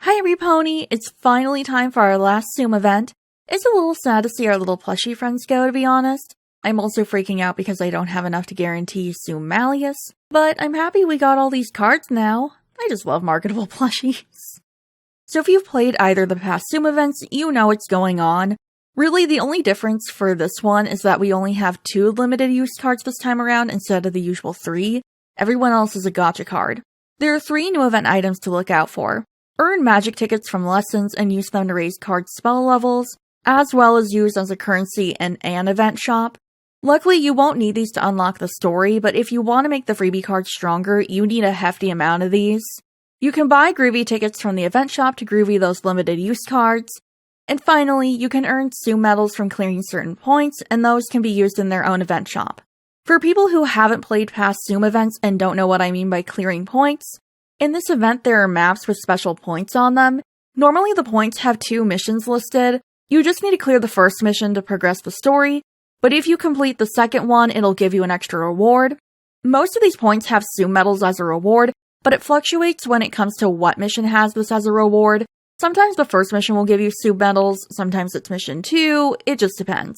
Hi everypony, it's finally time for our last TSUM event. It's a little sad to see our little plushie friends go, to be honest. I'm also freaking out because I don't have enough to guarantee TSUM Malleus, but I'm happy we got all these cards now. I just love marketable plushies. So if you've played either of the past TSUM events, you know what's going on. Really, the only difference for this one is that we only have 2 limited use cards this time around instead of the usual 3. Everyone else is a gacha card. There are 3 new event items to look out for. Earn magic tickets from lessons and use them to raise card spell levels, as well as use as a currency in an event shop. Luckily, you won't need these to unlock the story, but if you want to make the freebie cards stronger, you need a hefty amount of these. You can buy groovy tickets from the event shop to groovy those limited use cards. And finally, you can earn TSUM medals from clearing certain points, and those can be used in their own event shop. For people who haven't played past TSUM events and don't know what I mean by clearing points, in this event there are maps with special points on them. Normally the points have 2 missions listed. You just need to clear the first mission to progress the story, but if you complete the second one, it'll give you an extra reward. Most of these points have TSUM medals as a reward, but it fluctuates when it comes to what mission has this as a reward. Sometimes the first mission will give you TSUM medals, sometimes it's mission 2, it just depends.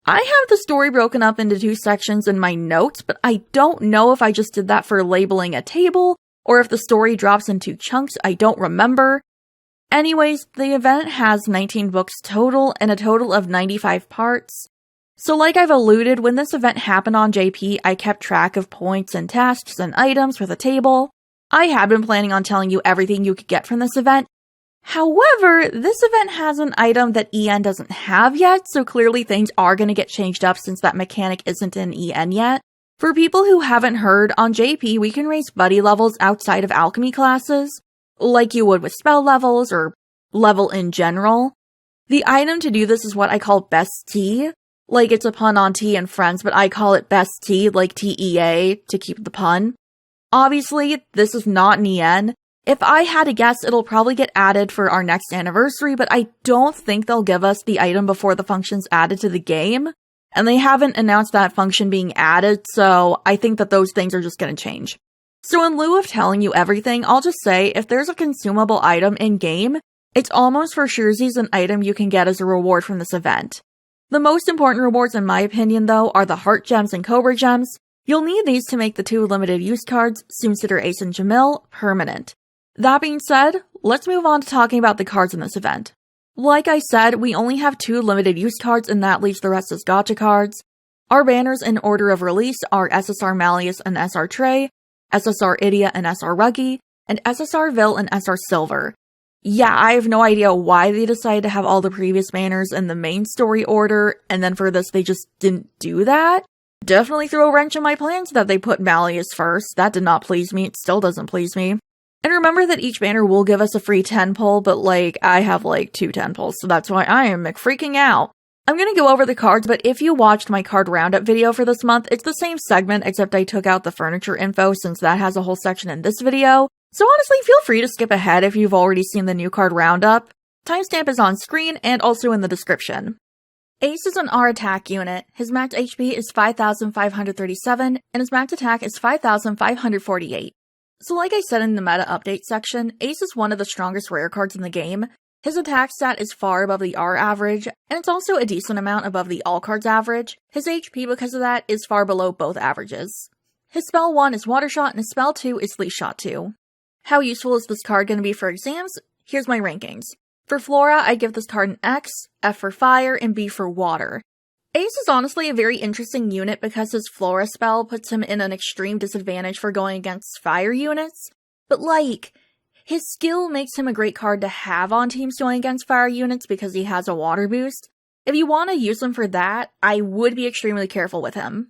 I have the story broken up into 2 sections in my notes, but I don't know if I just did that for labeling a table, or if the story drops in 2 chunks, I don't remember. Anyways, the event has 19 books total, and a total of 95 parts. So like I've alluded, when this event happened on JP, I kept track of points and tasks and items with a table. I had been planning on telling you everything you could get from this event. However, this event has an item that EN doesn't have yet, so clearly things are going to get changed up since that mechanic isn't in EN yet. For people who haven't heard, on JP we can raise buddy levels outside of alchemy classes, like you would with spell levels or level in general. The item to do this is what I call Best Tea. Like it's a pun on tea and friends, but I call it Best Tea, like TEA, to keep the pun. Obviously, this is not in EN. If I had to guess, it'll probably get added for our next anniversary, but I don't think they'll give us the item before the function's added to the game. And they haven't announced that function being added, so I think that those things are just gonna change. So in lieu of telling you everything, I'll just say, if there's a consumable item in-game, it's almost for sure an item you can get as a reward from this event. The most important rewards in my opinion though are the Heart Gems and Cobra Gems. You'll need these to make the 2 limited use cards, Tsumderland Ace and Jamil, permanent. That being said, let's move on to talking about the cards in this event. Like I said, we only have 2 limited use cards and that leaves the rest as gacha cards. Our banners in order of release are SSR Malleus and SR Trey, SSR Idia and SR Ruggie, and SSR Vil and SR Silver. Yeah, I have no idea why they decided to have all the previous banners in the main story order, and then for this they just didn't do that. Definitely throw a wrench in my plans that they put Malleus first. That did not please me, it still doesn't please me. And remember that each banner will give us a free 10 pull, but I have 2 10 pulls, so that's why I am freaking out. I'm gonna go over the cards, but if you watched my card roundup video for this month, it's the same segment except I took out the furniture info since that has a whole section in this video. So honestly, feel free to skip ahead if you've already seen the new card roundup. Timestamp is on screen and also in the description. Ace is an R attack unit. His max HP is 5,537 and his max attack is 5,548. So like I said in the meta update section, Ace is one of the strongest rare cards in the game. His attack stat is far above the R average, and it's also a decent amount above the all cards average. His HP because of that is far below both averages. His spell 1 is Water Shot and his spell 2 is Leash Shot 2. How useful is this card going to be for exams? Here's my rankings. For Flora, I give this card an X, F for Fire, and B for Water. Ace is honestly a very interesting unit because his Flora spell puts him in an extreme disadvantage for going against fire units, but his skill makes him a great card to have on teams going against fire units because he has a water boost. If you want to use him for that, I would be extremely careful with him.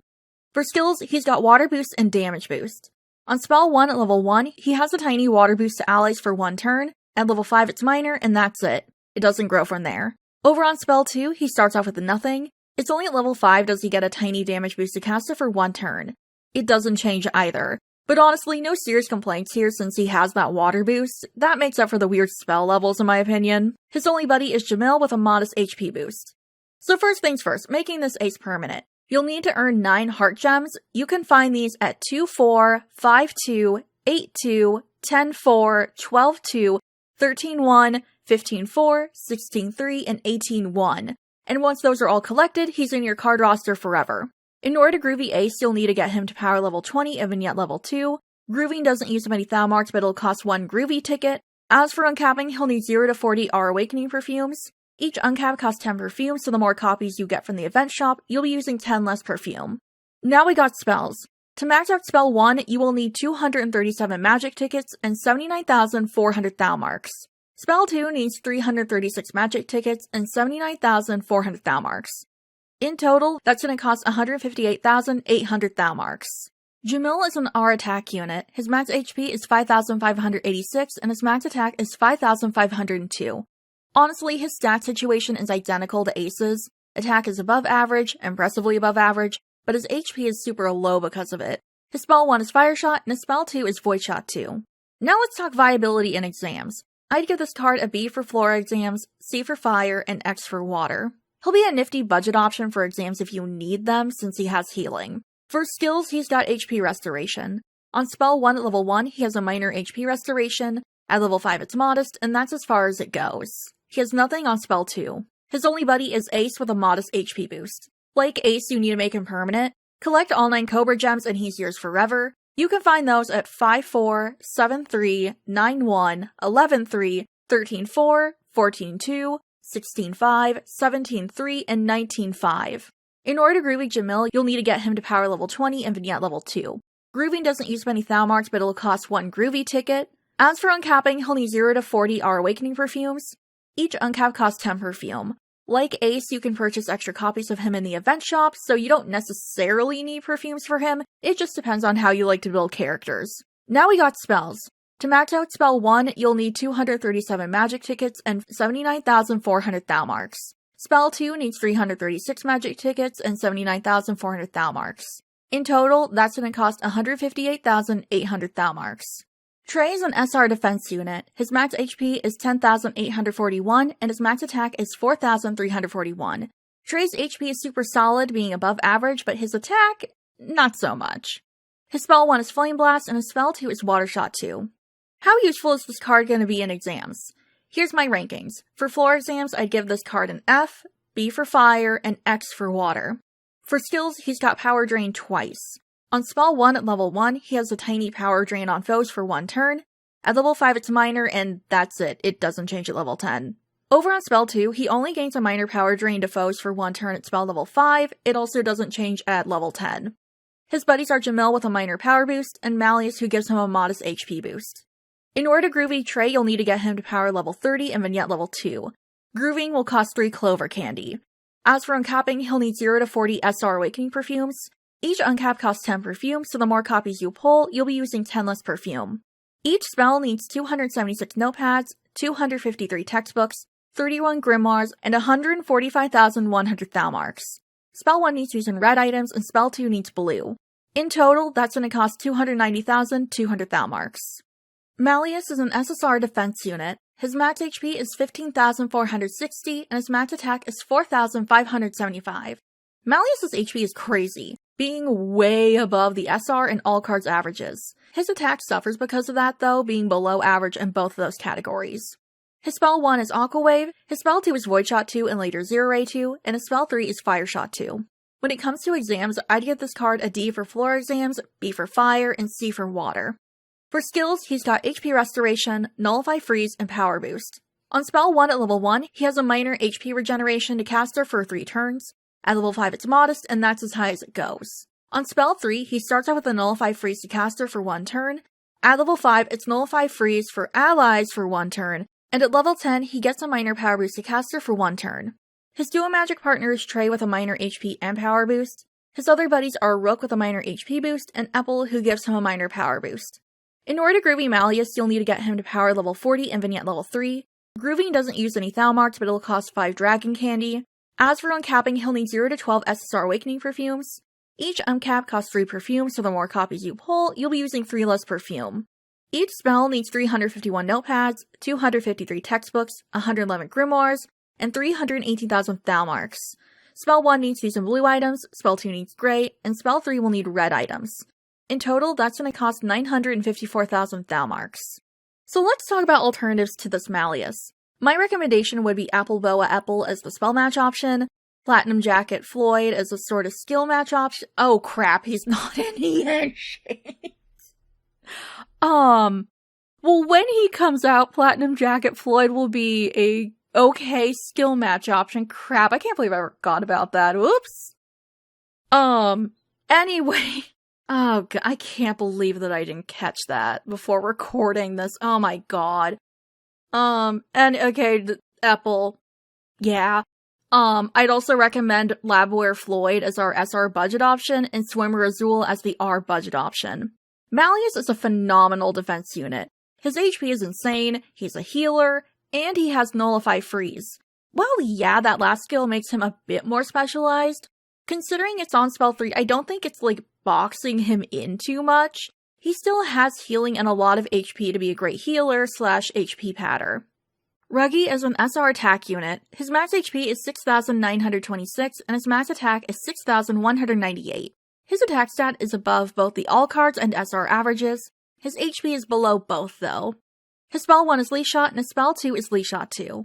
For skills, he's got water boost and damage boost. On spell 1 at level 1, he has a tiny water boost to allies for 1 turn, at level 5 it's minor, and that's it. It doesn't grow from there. Over on spell 2, he starts off with nothing. It's only at level 5 does he get a tiny damage boost to cast it for 1 turn. It doesn't change either. But honestly, no serious complaints here since he has that water boost. That makes up for the weird spell levels in my opinion. His only buddy is Jamil with a modest HP boost. So first things first, making this ace permanent. You'll need to earn 9 heart gems. You can find these at 2-4, 5-2, 8-2, 10-4, 12-2, 13-1, 15-4, 16-3, and 18-1. And once those are all collected, he's in your card roster forever. In order to Groovy Ace, you'll need to get him to power level 20 and vignette level 2. Grooving doesn't use many Thou marks, but it'll cost 1 Groovy ticket. As for uncapping, he'll need 0 to 40 R Awakening perfumes. Each uncap costs 10 perfume, so the more copies you get from the event shop, you'll be using 10 less perfume. Now we got spells. To max out spell 1, you will need 237 magic tickets and 79,400 Thou marks. Spell 2 needs 336 magic tickets and 79,400 Thou marks. In total, that's going to cost 158,800 Thou marks. Jamil is an R attack unit. His max HP is 5,586 and his max attack is 5,502. Honestly, his stat situation is identical to Ace's. Attack is above average, impressively above average, but his HP is super low because of it. His spell 1 is Fire Shot, and his spell 2 is Void Shot 2. Now let's talk viability in exams. I'd give this card a B for Flora exams, C for Fire, and X for Water. He'll be a nifty budget option for exams if you need them, since he has healing. For skills, he's got HP Restoration. On spell 1 at level 1, he has a minor HP Restoration. At level 5, it's modest, and that's as far as it goes. He has nothing on spell 2. His only buddy is Ace with a modest HP boost. Like Ace, you need to make him permanent. Collect all 9 Cobra Gems and he's yours forever. You can find those at 5-4, 7-3, 9-1, 11-3, 13-4, 14-2, 16-5, 17-3, and 19-5. In order to Groovy Jamil, you'll need to get him to power level 20 and vignette level 2. Grooving doesn't use many Thou marks, but it'll cost 1 Groovy ticket. As for uncapping, he'll need 0 to 40 R Awakening perfumes. Each uncap costs 10 perfume. Like Ace, you can purchase extra copies of him in the event shop, so you don't necessarily need perfumes for him, it just depends on how you like to build characters. Now we got spells. To max out spell 1, you'll need 237 magic tickets and 79,400 Thou marks. Spell 2 needs 336 magic tickets and 79,400 Thou marks. In total, that's going to cost 158,800 Thou marks. Trey is an SR defense unit. His max HP is 10,841 and his max attack is 4,341. Trey's HP is super solid, being above average, but his attack, not so much. His spell 1 is Flame Blast and his spell 2 is Water Shot 2. How useful is this card going to be in exams? Here's my rankings. For floor exams, I'd give this card an F, B for Fire, and X for Water. For skills, he's got Power Drain twice. On spell 1 at level 1, he has a tiny power drain on foes for 1 turn. At level 5, it's minor, and that's it. It doesn't change at level 10. Over on spell 2, he only gains a minor power drain to foes for 1 turn at spell level 5. It also doesn't change at level 10. His buddies are Jamil with a minor power boost, and Malleus who gives him a modest HP boost. In order to Groovy Trey, you'll need to get him to power level 30 and vignette level 2. Grooving will cost 3 Clover Candy. As for uncapping, he'll need 0 to 40 SR Awakening perfumes. Each uncap costs 10 perfume, so the more copies you pull, you'll be using 10 less perfume. Each spell needs 276 notepads, 253 textbooks, 31 grimoires, and 145,100 Thou marks. Spell 1 needs to use in red items, and spell 2 needs blue. In total, that's going to cost 290,200 Thou marks. Malleus is an SSR defense unit. His max HP is 15,460, and his max attack is 4,575. Malleus' HP is crazy, being way above the SR and all cards averages. His attack suffers because of that though, being below average in both of those categories. His spell 1 is Aqua Wave, his spell 2 is Void Shot 2 and later Zero Ray 2, and his spell 3 is Fire Shot 2. When it comes to exams, I'd give this card a D for floor exams, B for fire, and C for water. For skills, he's got HP Restoration, Nullify Freeze, and Power Boost. On spell 1 at level 1, he has a minor HP regeneration to caster for 3 turns. At level 5, it's modest, and that's as high as it goes. On spell 3, he starts off with a Nullify Freeze to caster for 1 turn. At level 5, it's Nullify Freeze for allies for 1 turn. And at level 10, he gets a minor power boost to caster for 1 turn. His duo magic partner is Trey with a minor HP and power boost. His other buddies are Rook with a minor HP boost, and Apple who gives him a minor power boost. In order to Groovy Malleus, you'll need to get him to power level 40 and vignette level 3. Grooving doesn't use any Thou marks, but it'll cost 5 Dragon Candy. As for uncapping, he'll need 0 to 12 SSR Awakening perfumes. Each uncap costs 3 perfume, so the more copies you pull, you'll be using 3 less perfume. Each spell needs 351 notepads, 253 textbooks, 111 grimoires, and 318,000 Thou marks. Spell 1 needs to use in blue items, spell 2 needs gray, and spell 3 will need red items. In total, that's going to cost 954,000 Thou marks. So let's talk about alternatives to this Malleus. My recommendation would be Apple Boa Apple as the spell match option, Platinum Jacket Floyd as a sort of skill match option. Oh crap, he's not in the handshake. Well, when he comes out, Platinum Jacket Floyd will be a okay skill match option. Crap, I can't believe I forgot about that. Oops. Anyway. Oh god, I can't believe that I didn't catch that before recording this. Oh my god. And okay, Apple. Yeah. I'd also recommend Labware Floyd as our SR budget option and Swimmer Azul as the R budget option. Malleus is a phenomenal defense unit. His HP is insane, he's a healer, and he has Nullify Freeze. While yeah, that last skill makes him a bit more specialized, considering it's on spell 3, I don't think it's like boxing him in too much. He still has healing and a lot of HP to be a great healer / HP patter. Ruggie is an SR attack unit. His max HP is 6,926 and his max attack is 6,198. His attack stat is above both the all cards and SR averages. His HP is below both though. His spell 1 is Leash Shot and his spell 2 is Leash Shot 2.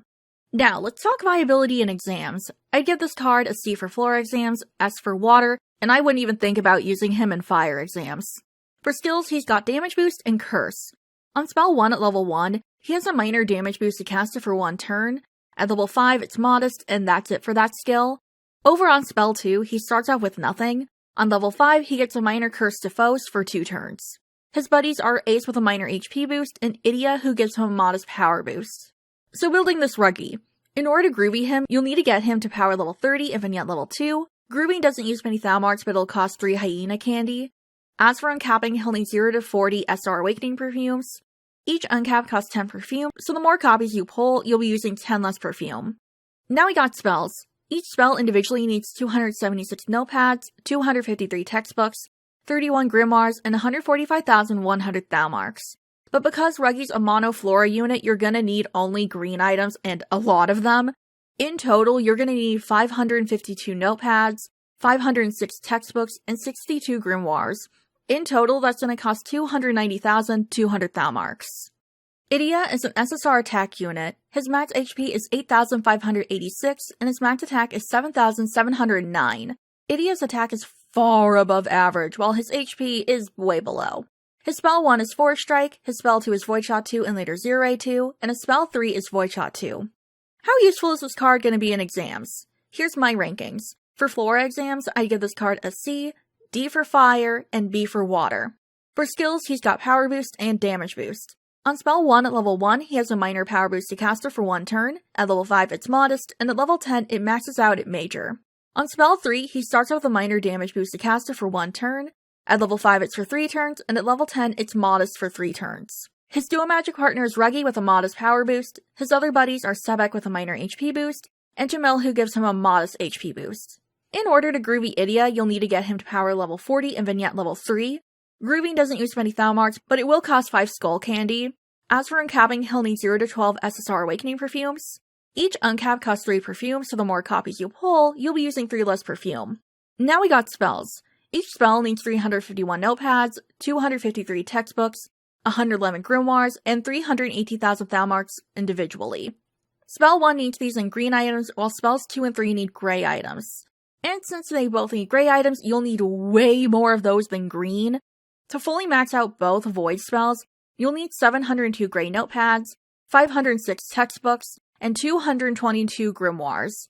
Now, let's talk viability in exams. I'd give this card a C for Flora exams, S for Water, and I wouldn't even think about using him in Fire exams. For skills, he's got Damage Boost and Curse. On spell 1 at level 1, he has a minor damage boost to cast it for 1 turn. At level 5, it's Modest, and that's it for that skill. Over on spell 2, he starts off with nothing. On level 5, he gets a minor Curse to foes for 2 turns. His buddies are Ace with a minor HP boost, and Idia who gives him a modest power boost. So building this Ruggie. In order to groovy him, you'll need to get him to power level 30 and Vignette level 2. Grooving doesn't use many Thou marks, but it'll cost 3 Hyena candy. As for uncapping, he'll need 0 to 40 SR Awakening perfumes. Each uncap costs 10 perfume, so the more copies you pull, you'll be using 10 less perfume. Now we got spells. Each spell individually needs 276 notepads, 253 textbooks, 31 grimoires, and 145,100 Thou marks. But because Ruggie's a mono Flora unit, you're gonna need only green items, and a lot of them. In total, you're gonna need 552 notepads, 506 textbooks, and 62 grimoires. In total, that's gonna cost 290,200 Thou marks. Idia is an SSR attack unit. His max HP is 8,586, and his max attack is 7,709. Idia's attack is far above average, while his HP is way below. His spell 1 is Force Strike, his spell 2 is Void Shot 2 and later Zero 2, and his spell 3 is Void Shot 2. How useful is this card going to be in exams? Here's my rankings. For Flora exams, I give this card a C, D for Fire, and B for Water. For skills, he's got Power Boost and Damage Boost. On spell 1 at level 1, he has a minor Power Boost to caster for 1 turn, at level 5 it's Modest, and at level 10 it maxes out at Major. On spell 3, he starts with a minor damage boost to caster for 1 turn, at level 5 it's for 3 turns, and at level 10 it's Modest for 3 turns. His dual magic partner is Ruggie with a modest power boost, his other buddies are Sebek with a minor HP boost, and Jamil who gives him a modest HP boost. In order to groovy Idia, you'll need to get him to power level 40 and Vignette level 3. Grooving doesn't use many Thou marks, but it will cost 5 skull candy. As for uncapping, he'll need 0 to 12 SSR Awakening perfumes. Each uncap costs 3 perfume, so the more copies you pull, you'll be using 3 less perfume. Now we got spells. Each spell needs 351 notepads, 253 textbooks, 111 grimoires, and 380,000 Thou marks individually. Spell 1 needs these in green items, while spells 2 and 3 need gray items. And since they both need gray items, you'll need way more of those than green. To fully max out both void spells, you'll need 702 gray notepads, 506 textbooks, and 222 grimoires.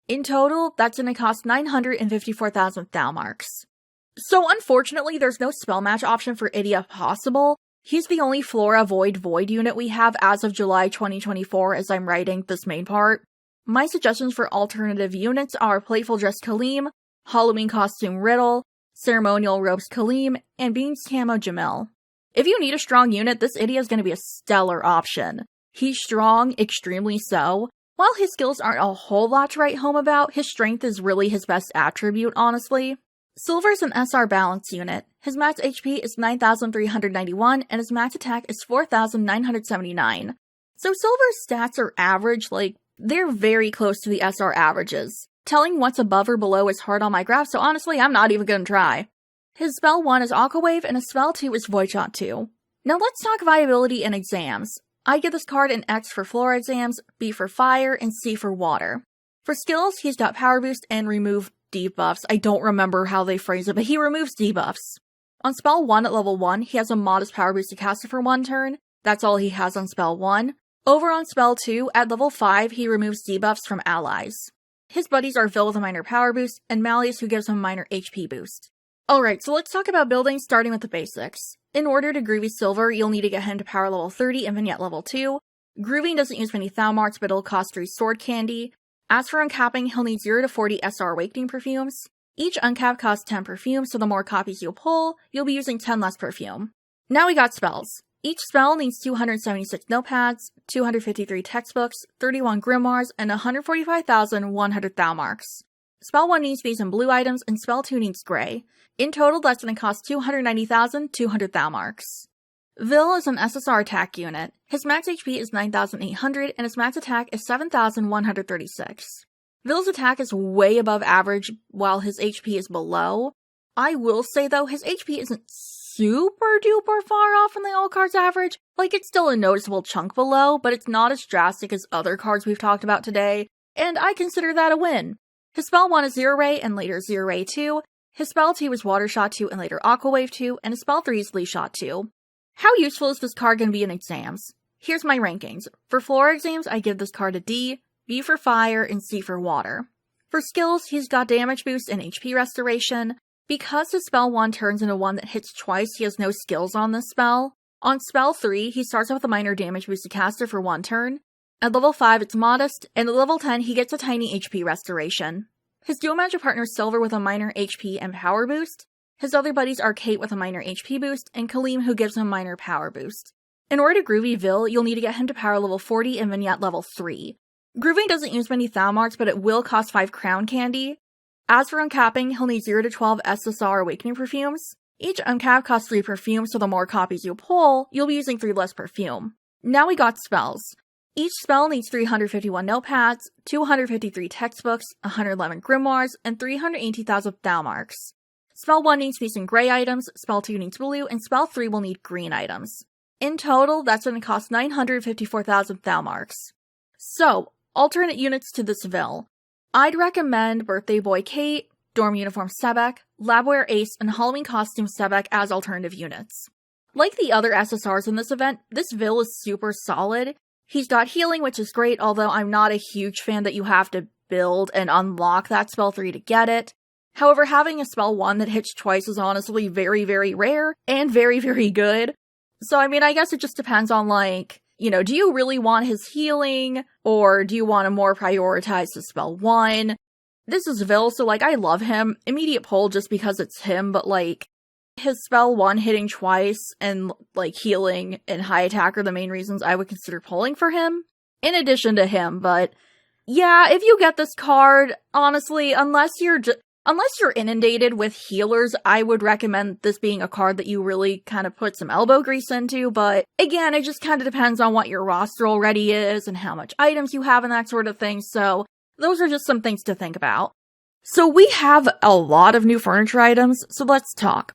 In total, that's going to cost 954,000 Thou marks. So unfortunately, there's no spell match option for Idia possible. He's the only Flora Void unit we have as of July 2024 as I'm writing this main part. My suggestions for alternative units are Playful Dress Kaleem, Halloween Costume Riddle, Ceremonial Robes Kaleem, and Beans Camo Jamil. If you need a strong unit, this Idia is going to be a stellar option. He's strong, extremely so. While his skills aren't a whole lot to write home about, his strength is really his best attribute, honestly. Silver's an SR balance unit. His max HP is 9,391, and his max attack is 4,979. So Silver's stats are average, they're very close to the SR averages. Telling what's above or below is hard on my graph, so honestly, I'm not even gonna try. His spell 1 is Aqua Wave, and his spell 2 is Void Shot 2. Now let's talk viability and exams. I give this card an X for floor exams, B for fire, and C for water. For skills, he's got power boost and remove debuffs. I don't remember how they phrase it, but he removes debuffs. On spell 1 at level 1, he has a modest power boost to cast it for 1 turn. That's all he has on spell 1. Over on spell 2, at level 5, he removes debuffs from allies. His buddies are Vil with a minor power boost, and Malleus who gives him a minor HP boost. Alright, so let's talk about building, starting with the basics. In order to Groovy Silver, you'll need to get him to power level 30 and Vignette level 2. Grooving doesn't use many Thaumarts, but it'll cost 3 sword candy. As for uncapping, he'll need 0 to 40 SR Awakening perfumes. Each uncap costs 10 perfume, so the more copies you pull, you'll be using 10 less perfume. Now we got spells. Each spell needs 276 notepads, 253 textbooks, 31 grimoires, and 145,100 Thaumarks. Spell 1 needs these in blue items, and spell 2 needs gray. In total, that's going to cost 290,200 Thaumarks. Vil is an SSR attack unit. His max HP is 9,800, and his max attack is 7,136. Vil's attack is way above average, while his HP is below. I will say though, his HP isn't super duper far off from the all cards average. Like, it's still a noticeable chunk below, but it's not as drastic as other cards we've talked about today, and I consider that a win. His spell 1 is Zero Ray and later Zero Ray 2. His spell 2 is Water Shot 2 and later Aqua Wave 2, and his spell 3 is Leaf Shot 2. How useful is this card going to be in exams? Here's my rankings. For floor exams, I give this card a D, B for fire, and C for water. For skills, he's got damage boost and HP restoration. Because his spell 1 turns into one that hits twice, he has no skills on this spell. On spell 3, he starts off with a minor damage boost to caster for 1 turn. At level 5, it's modest, and at level 10, he gets a tiny HP restoration. His dual magic partner is Silver with a minor HP and power boost. His other buddies are Kate with a minor HP boost, and Kaleem who gives him minor power boost. In order to Groovy Vil, you'll need to get him to power level 40 and Vignette level 3. Grooving doesn't use many Thaumarts, but it will cost 5 crown candy. As for uncapping, he'll need 0 to 12 SSR Awakening perfumes. Each uncap costs 3 perfume, so the more copies you pull, you'll be using 3 less perfume. Now we got spells. Each spell needs 351 notepads, 253 textbooks, 111 grimoires, and 380,000 Thaumarks. Spell 1 needs these in gray items, spell 2 needs blue, and spell 3 will need green items. In total, that's going to cost 954,000 Thaumarks. So, alternate units to this Vil. I'd recommend Birthday Boy Kate, Dorm Uniform Sebek, Labwear Ace, and Halloween Costume Sebek as alternative units. Like the other SSRs in this event, this Vil is super solid. He's got healing, which is great, although I'm not a huge fan that you have to build and unlock that spell 3 to get it. However, having a spell 1 that hits twice is honestly very, very rare, and very, very good. So, I mean, I guess it just depends on, like, do you really want his healing, or do you want to more prioritize the spell 1? This is Vil, so, like, I love him. Immediate pull just because it's him, but, like, his spell 1 hitting twice and, like, healing and high attack are the main reasons I would consider pulling for him, in addition to him, but yeah, if you get this card, honestly, unless you're inundated with healers, I would recommend this being a card that you really kind of put some elbow grease into, but again, it just kind of depends on what your roster already is and how much items you have and that sort of thing, so those are just some things to think about. So we have a lot of new furniture items, so let's talk.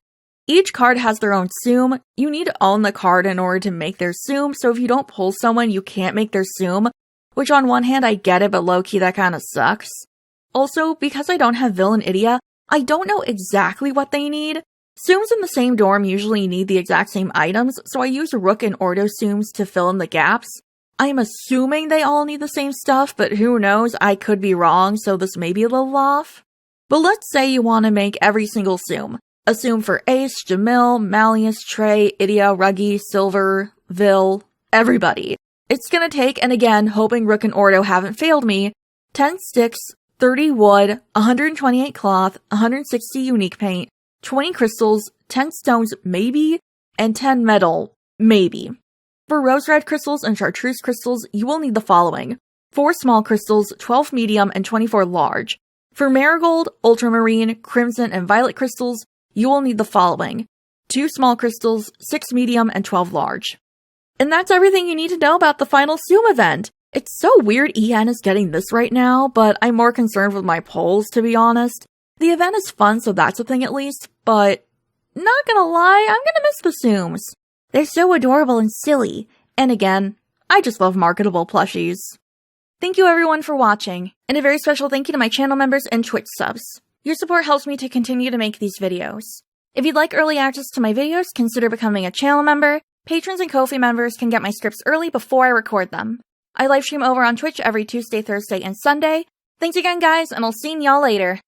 Each card has their own TSUM. You need to own the card in order to make their TSUM, so if you don't pull someone, you can't make their TSUM, which on one hand I get it, but low-key that kinda sucks. Also, because I don't have Vil and Idia, I don't know exactly what they need. TSUMs in the same dorm usually need the exact same items, so I use Rook and Ordo TSUMs to fill in the gaps. I'm assuming they all need the same stuff, but who knows, I could be wrong, so this may be a little off. But let's say you want to make every single TSUM. A TSUM for Ace, Jamil, Malleus, Trey, Idia, Ruggie, Silver, Vil, everybody. It's gonna take, and again, hoping Rook and Ordo haven't failed me, 10 sticks, 30 wood, 128 cloth, 160 unique paint, 20 crystals, 10 stones, maybe, and 10 metal, maybe. For rose red crystals and chartreuse crystals, you will need the following: 4 small crystals, 12 medium, and 24 large. For marigold, ultramarine, crimson, and violet crystals, you will need the following: 2 small crystals, 6 medium, and 12 large. And that's everything you need to know about the final TSUM event. It's so weird EN is getting this right now, but I'm more concerned with my polls, to be honest. The event is fun, so that's a thing at least, but not gonna lie, I'm gonna miss the TSUMs. They're so adorable and silly. And again, I just love marketable plushies. Thank you everyone for watching, and a very special thank you to my channel members and Twitch subs. Your support helps me to continue to make these videos. If you'd like early access to my videos, consider becoming a channel member. Patrons and Ko-fi members can get my scripts early before I record them. I livestream over on Twitch every Tuesday, Thursday, and Sunday. Thanks again guys, and I'll see y'all later.